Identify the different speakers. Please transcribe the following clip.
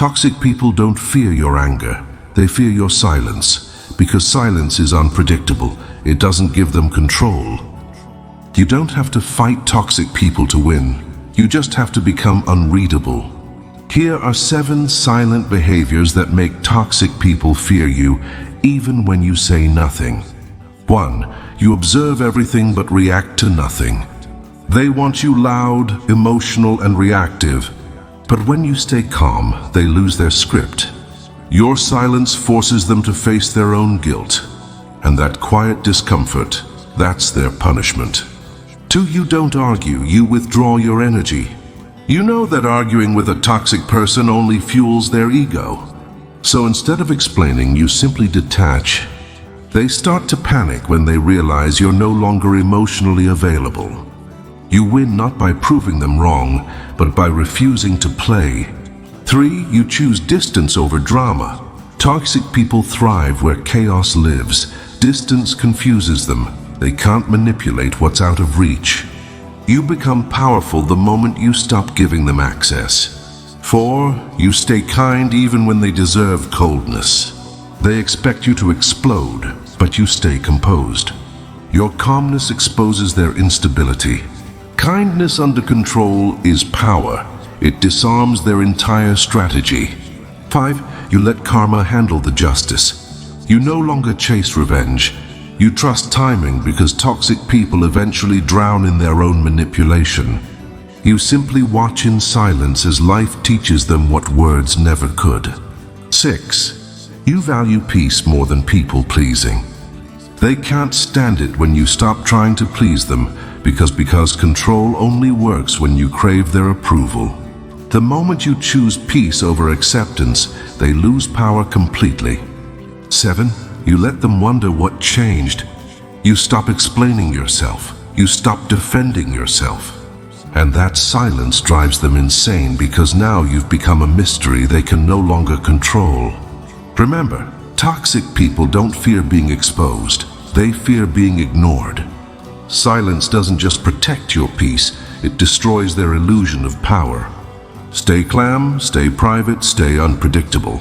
Speaker 1: Toxic people don't fear your anger. They fear your silence, because silence is unpredictable. It doesn't give them control. You don't have to fight toxic people to win. You just have to become unreadable. Here are 7 silent behaviors that make toxic people fear you, even when you say nothing. 1. You observe everything but react to nothing. They want you loud, emotional, and reactive. But when you stay calm, they lose their script. Your silence forces them to face their own guilt. And that quiet discomfort, that's their punishment. 2. You don't argue, you withdraw your energy. You know that arguing with a toxic person only fuels their ego. So instead of explaining, you simply detach. They start to panic when they realize you're no longer emotionally available. You win not by proving them wrong, but by refusing to play. 3. You choose distance over drama. Toxic people thrive where chaos lives. Distance confuses them. They can't manipulate what's out of reach. You become powerful the moment you stop giving them access. 4. You stay kind even when they deserve coldness. They expect you to explode, but you stay composed. Your calmness exposes their instability. Kindness under control is power. It disarms their entire strategy. 5. You let karma handle the justice. You no longer chase revenge. You trust timing because toxic people eventually drown in their own manipulation. You simply watch in silence as life teaches them what words never could. 6. You value peace more than people pleasing. They can't stand it when you stop trying to please them because control only works when you crave their approval. The moment you choose peace over acceptance, they lose power completely. 7. You let them wonder what changed. You stop explaining yourself. You stop defending yourself. And that silence drives them insane because now you've become a mystery they can no longer control. Remember, toxic people don't fear being exposed. They fear being ignored. Silence doesn't just protect your peace, it destroys their illusion of power. Stay calm, stay private, stay unpredictable.